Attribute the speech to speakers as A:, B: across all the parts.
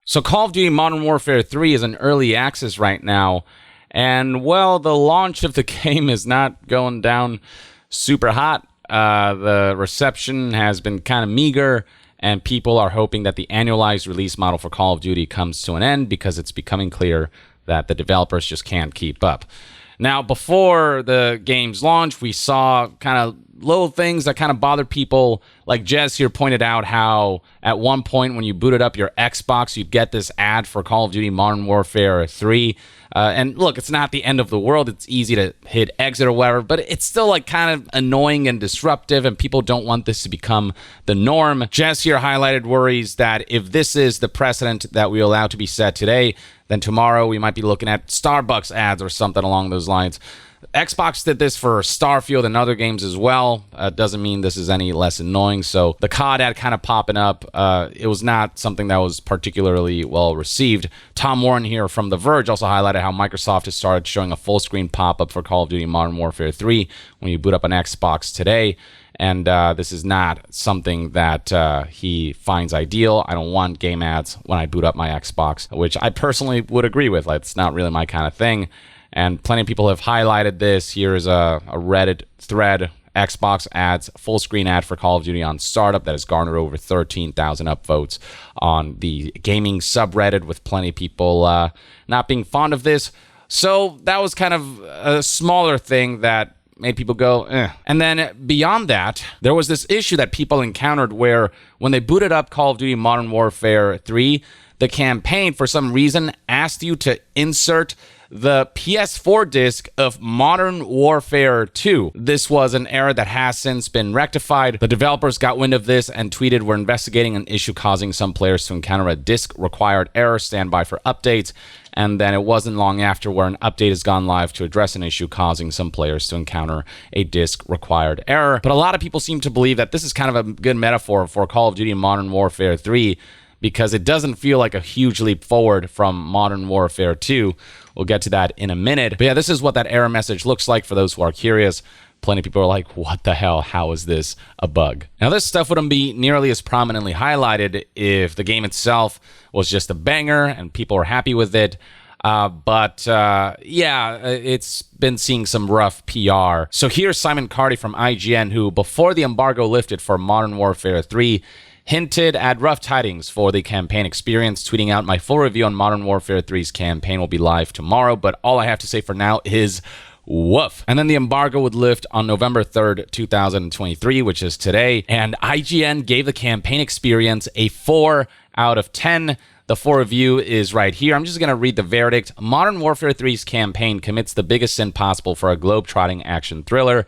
A: So Call of Duty Modern Warfare 3 is in early access right now, and well, the launch of the game is not going down super hot. The reception has been kind of meager, and people are hoping that the annualized release model for Call of Duty comes to an end because it's becoming clear that the developers just can't keep up. Now, before the game's launch, we saw kind of little things that kind of bothered people. Like Jez here pointed out how at one point when you booted up your Xbox, you'd get this ad for Call of Duty Modern Warfare 3. And look, it's not the end of the world. It's easy to hit exit or whatever, but it's still like kind of annoying and disruptive, and people don't want this to become the norm. Jez here highlighted worries that if this is the precedent that we allow to be set today, then tomorrow we might be looking at Starbucks ads or something along those lines. Xbox did this for Starfield and other games as well. Doesn't mean this is any less annoying. So the COD ad kind of popping up, it was not something that was particularly well received. Tom Warren here from The Verge also highlighted how Microsoft has started showing a full screen pop-up for Call of Duty Modern Warfare 3 when you boot up an Xbox today. And this is not something that he finds ideal. I don't want game ads when I boot up my Xbox, which I personally would agree with. Like, it's not really my kind of thing. And plenty of people have highlighted this. Here's a Reddit thread. Xbox ads full screen ad for Call of Duty on startup that has garnered over 13,000 upvotes on the gaming subreddit, with plenty of people not being fond of this. So that was kind of a smaller thing that made people go, eh. And then beyond that, there was this issue that people encountered where when they booted up Call of Duty Modern Warfare 3, the campaign, for some reason, asked you to insert the PS4 disc of Modern Warfare 2. This was an error that has since been rectified. The developers got wind of this and tweeted, "We're investigating an issue causing some players to encounter a disc-required error. Stand by for updates." And then it wasn't long after where an update has gone live to address an issue causing some players to encounter a disc-required error. But a lot of people seem to believe that this is kind of a good metaphor for Call of Duty Modern Warfare 3, because it doesn't feel like a huge leap forward from Modern Warfare 2. We'll get to that in a minute. But yeah, this is what that error message looks like for those who are curious. Plenty of people are like, what the hell? How is this a bug? Now, this stuff wouldn't be nearly as prominently highlighted if the game itself was just a banger and people were happy with it. But it's been seeing some rough PR. So here's Simon Carty from IGN, who, before the embargo lifted for Modern Warfare 3, hinted at rough tidings for the campaign experience, tweeting out, "My full review on Modern Warfare 3's campaign will be live tomorrow, but all I have to say for now is woof." And then the embargo would lift on November 3rd, 2023, which is today, and IGN gave the campaign experience a 4 out of 10. The full review is right here. I'm just going to read the verdict. Modern Warfare 3's campaign commits the biggest sin possible for a globe-trotting action thriller.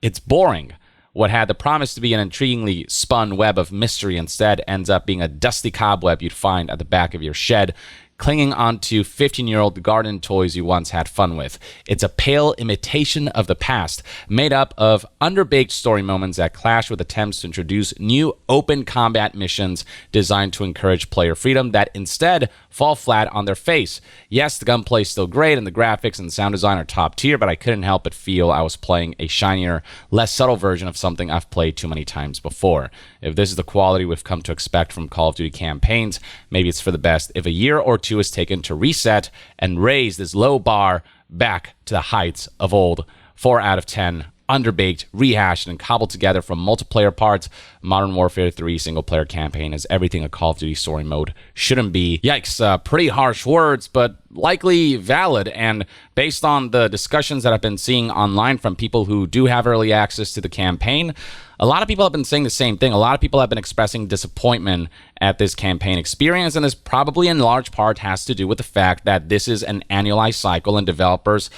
A: It's boring. What had the promise to be an intriguingly spun web of mystery instead ends up being a dusty cobweb you'd find at the back of your shed, clinging onto 15-year-old garden toys you once had fun with. It's a pale imitation of the past, made up of underbaked story moments that clash with attempts to introduce new open combat missions designed to encourage player freedom that instead fall flat on their face. Yes, the gunplay is still great and the graphics and sound design are top tier, but I couldn't help but feel I was playing a shinier, less subtle version of something I've played too many times before. If this is the quality we've come to expect from Call of Duty campaigns, maybe it's for the best if a year or two is taken to reset and raise this low bar back to the heights of old. 4 out of 10. Underbaked, rehashed, and cobbled together from multiplayer parts. Modern Warfare 3 single-player campaign is everything a Call of Duty story mode shouldn't be. Yikes, pretty harsh words, but likely valid. And based on the discussions that I've been seeing online from people who do have early access to the campaign, a lot of people have been saying the same thing. A lot of people have been expressing disappointment at this campaign experience, and this probably in large part has to do with the fact that this is an annualized cycle and developers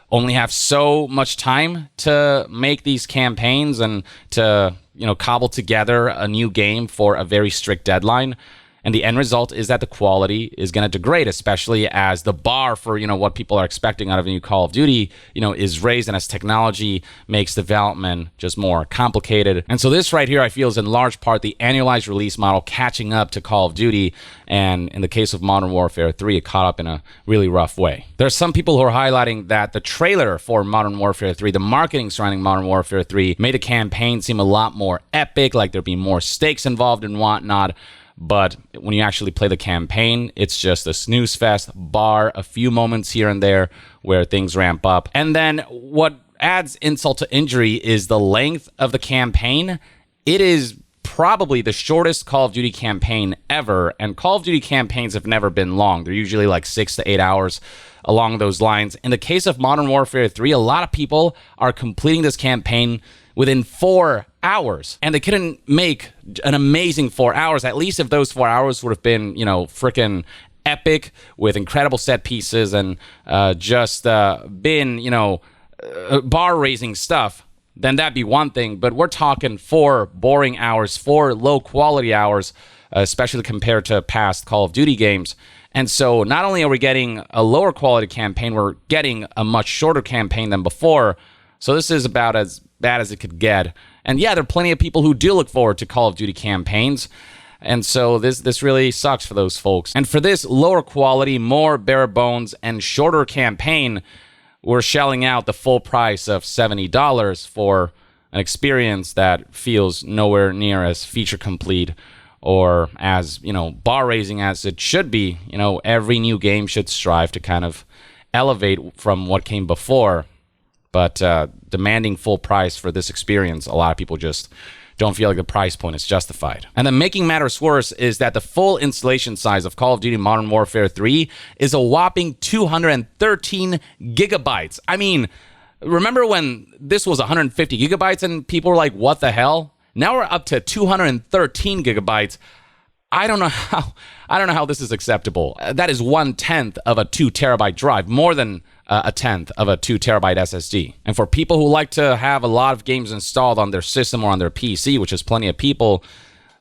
A: only have so much time to make these campaigns and to, cobble together a new game for a very strict deadline. And the end result is that the quality is going to degrade, especially as the bar for, what people are expecting out of a new Call of Duty, is raised, and as technology makes development just more complicated. And so this right here, I feel, is in large part the annualized release model catching up to Call of Duty. And in the case of Modern Warfare 3, it caught up in a really rough way. There are some people who are highlighting that the trailer for Modern Warfare 3, the marketing surrounding Modern Warfare 3, made the campaign seem a lot more epic, like there'd be more stakes involved and whatnot. but when you actually play the campaign, it's just a snooze fest, bar a few moments here and there where things ramp up. And then what adds insult to injury is the length of the campaign. It is probably the shortest Call of Duty campaign ever, and Call of Duty campaigns have never been long. They're usually like 6 to 8 hours along those lines. In the case of Modern Warfare 3, a lot of people are completing this campaign within 4 hours, and they couldn't make an amazing 4 hours. At least if those 4 hours would have been, freaking epic with incredible set pieces and just been, bar-raising stuff, then that'd be one thing. But we're talking 4 boring hours, 4 low-quality hours, especially compared to past Call of Duty games. And so not only are we getting a lower quality campaign, we're getting a much shorter campaign than before. So this is about as bad as it could get. And yeah, there are plenty of people who do look forward to Call of Duty campaigns. And so this really sucks for those folks. And for this lower quality, more bare bones, and shorter campaign, we're shelling out the full price of $70 for an experience that feels nowhere near as feature complete or as, bar-raising as it should be. Every new game should strive to kind of elevate from what came before. But demanding full price for this experience, a lot of people just don't feel like the price point is justified. And then making matters worse is that the full installation size of Call of Duty Modern Warfare 3 is a whopping 213 gigabytes. I mean, remember when this was 150 gigabytes and people were like, what the hell? Now we're up to 213 gigabytes. I don't know how this is acceptable. That is 1/10 of a 2 terabyte drive, more than a tenth of a 2 terabyte SSD. And for people who like to have a lot of games installed on their system or on their PC, which is plenty of people,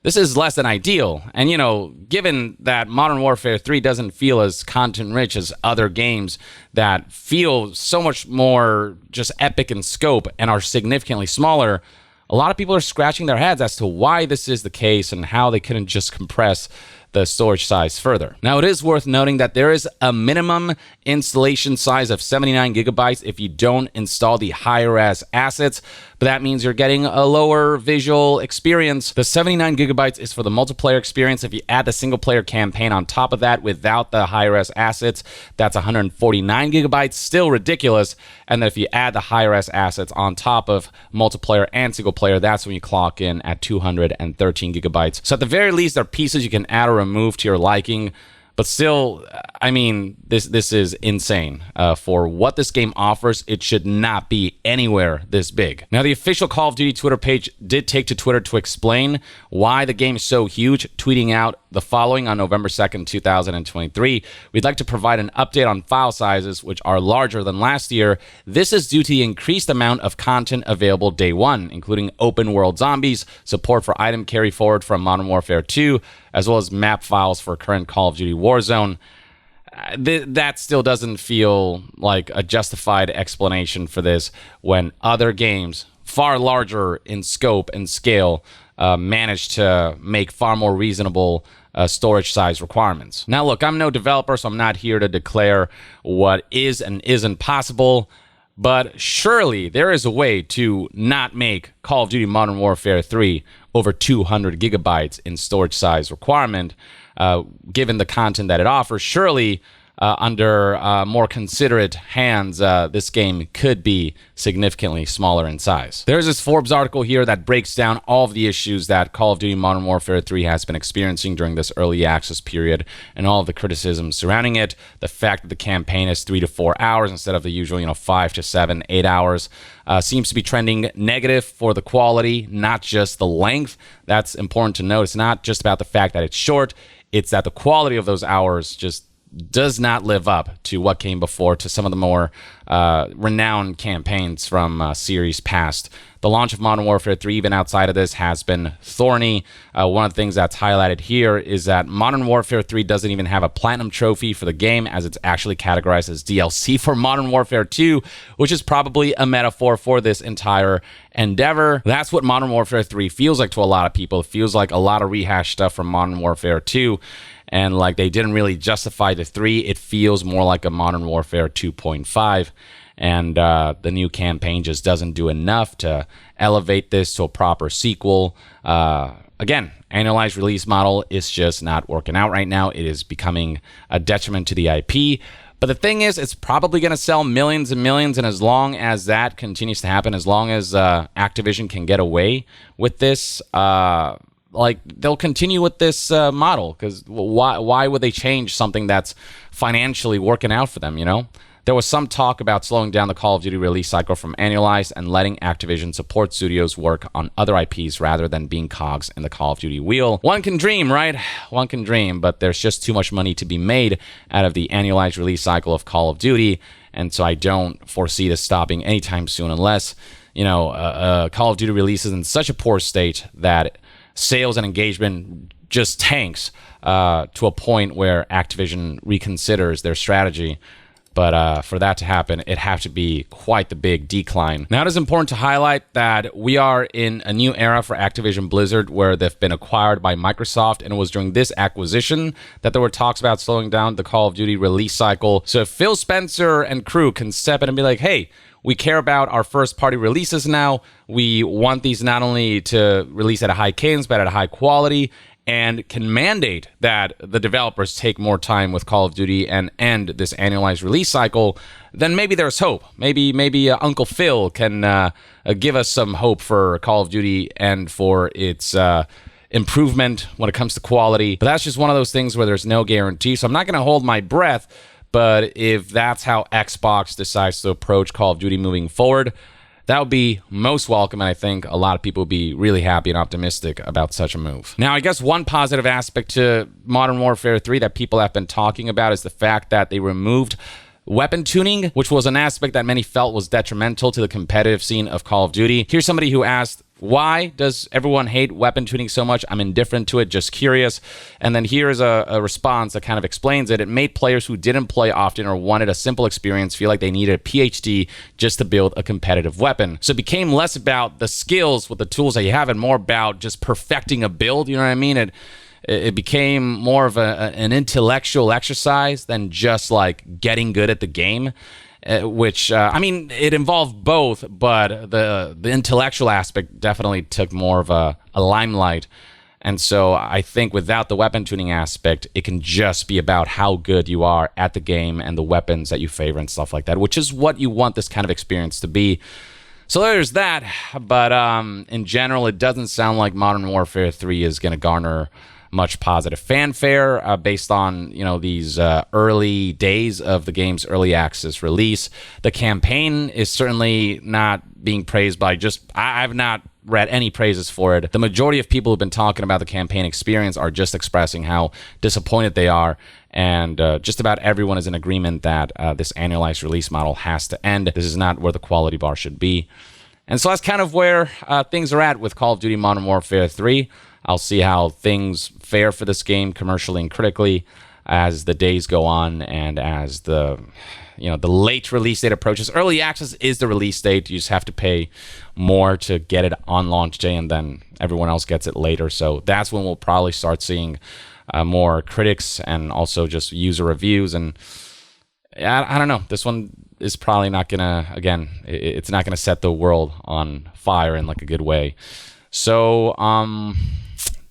A: this is less than ideal. And given that Modern Warfare 3 doesn't feel as content rich as other games that feel so much more just epic in scope and are significantly smaller, a lot of people are scratching their heads as to why this is the case and how they couldn't just compress the storage size further. Now, it is worth noting that there is a minimum installation size of 79 gigabytes if you don't install the high-res assets, but that means you're getting a lower visual experience. The 79 gigabytes is for the multiplayer experience. If you add the single-player campaign on top of that without the high-res assets, that's 149 gigabytes, still ridiculous. And then if you add the high-res assets on top of multiplayer and single-player, that's when you clock in at 213 gigabytes. So at the very least, there are pieces you can add or remove to your liking. But still, I mean, this is insane. For what this game offers, it should not be anywhere this big. Now, the official Call of Duty Twitter page did take to Twitter to explain why the game is so huge, tweeting out the following on November 2nd, 2023. We'd like to provide an update on file sizes, which are larger than last year. This is due to the increased amount of content available day one, including open world zombies, support for item carry forward from Modern Warfare 2, as well as map files for current Call of Duty Warzone. That still doesn't feel like a justified explanation for this when other games, far larger in scope and scale, managed to make far more reasonable storage size requirements. Now, look, I'm no developer, so I'm not here to declare what is and isn't possible, but surely there is a way to not make Call of Duty Modern Warfare 3 over 200 gigabytes in storage size requirement, given the content that it offers. Surely, under more considerate hands, this game could be significantly smaller in size. There's this Forbes article here that breaks down all of the issues that Call of Duty Modern Warfare 3 has been experiencing during this early access period and all of the criticisms surrounding it. The fact that the campaign is 3 to 4 hours instead of the usual, 5 to 7, 8 hours seems to be trending negative for the quality, not just the length. That's important to note. It's not just about the fact that it's short. It's that the quality of those hours just does not live up to what came before, to some of the more renowned campaigns from series past. The launch of Modern Warfare 3, even outside of this, has been thorny. One of the things that's highlighted here is that Modern Warfare 3 doesn't even have a platinum trophy for the game, as it's actually categorized as DLC for Modern Warfare 2, which is probably a metaphor for this entire endeavor. That's what Modern Warfare 3 feels like to a lot of people. It feels like a lot of rehashed stuff from Modern Warfare 2. And like they didn't really justify the 3. It feels more like a Modern Warfare 2.5. And the new campaign just doesn't do enough to elevate this to a proper sequel. again, annualized release model is just not working out right now. It is becoming a detriment to the IP. But the thing is, it's probably going to sell millions and millions, and as long as that continues to happen, as long as Activision can get away with this, they'll continue with this model, because why would they change something that's financially working out for them, you know? There was some talk about slowing down the Call of Duty release cycle from annualized and letting Activision support studios work on other IPs rather than being cogs in the Call of Duty wheel. One can dream, right? One can dream, but there's just too much money to be made out of the annualized release cycle of Call of Duty, and so I don't foresee this stopping anytime soon unless, Call of Duty releases in such a poor state that sales and engagement just tanks to a point where Activision reconsiders their strategy. But for that to happen, it'd have to be quite the big decline. Now, it is important to highlight that we are in a new era for Activision Blizzard where they've been acquired by Microsoft, and it was during this acquisition that there were talks about slowing down the Call of Duty release cycle. So if Phil Spencer and crew can step in and be like, hey, we care about our first-party releases now. We want these not only to release at a high cadence, but at a high quality, and can mandate that the developers take more time with Call of Duty and end this annualized release cycle, then maybe there's hope. Maybe Uncle Phil can give us some hope for Call of Duty and for its improvement when it comes to quality. But that's just one of those things where there's no guarantee, so I'm not going to hold my breath. But if that's how Xbox decides to approach Call of Duty moving forward, that would be most welcome, and I think a lot of people would be really happy and optimistic about such a move. Now, I guess one positive aspect to Modern Warfare 3 that people have been talking about is the fact that they removed weapon tuning, which was an aspect that many felt was detrimental to the competitive scene of Call of Duty. Here's somebody who asked, why does everyone hate weapon tuning so much? I'm indifferent to it, just curious. And then here's a response that kind of explains it. It made players who didn't play often or wanted a simple experience feel like they needed a PhD just to build a competitive weapon. So it became less about the skills with the tools that you have and more about just perfecting a build, you know what I mean? It became more of an intellectual exercise than just like getting good at the game. Which, it involved both, but the intellectual aspect definitely took more of a limelight. And so I think without the weapon tuning aspect, it can just be about how good you are at the game and the weapons that you favor and stuff like that, which is what you want this kind of experience to be. So there's that, but in general, it doesn't sound like Modern Warfare 3 is going to garner much positive fanfare based on these early days of the game's early access release. The campaign is certainly not being praised by I've not read any praises for it. The majority of people who've been talking about the campaign experience are just expressing how disappointed they are, and just about everyone is in agreement that this annualized release model has to end. This is not where the quality bar should be. And so that's kind of where things are at with Call of Duty Modern Warfare 3. I'll see how things fare for this game commercially and critically as the days go on and as the late release date approaches. Early access is the release date. You just have to pay more to get it on launch day, and then everyone else gets it later. So that's when we'll probably start seeing more critics and also just user reviews. And I don't know. This one is probably not going to, again, it's not going to set the world on fire in like a good way. So,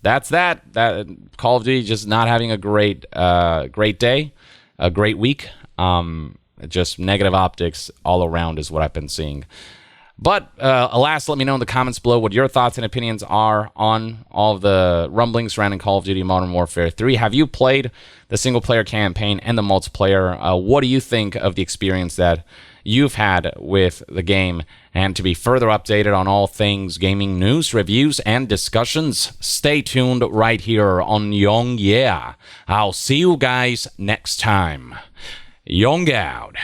A: that's that. That Call of Duty just not having a great day, a great week. Just negative optics all around is what I've been seeing. But alas, let me know in the comments below what your thoughts and opinions are on all of the rumblings surrounding Call of Duty Modern Warfare 3. Have you played the single-player campaign and the multiplayer? What do you think of the experience that you've had with the game? And to be further updated on all things gaming news, reviews, and discussions, stay tuned right here on Young Yeah. I'll see you guys next time. Young out.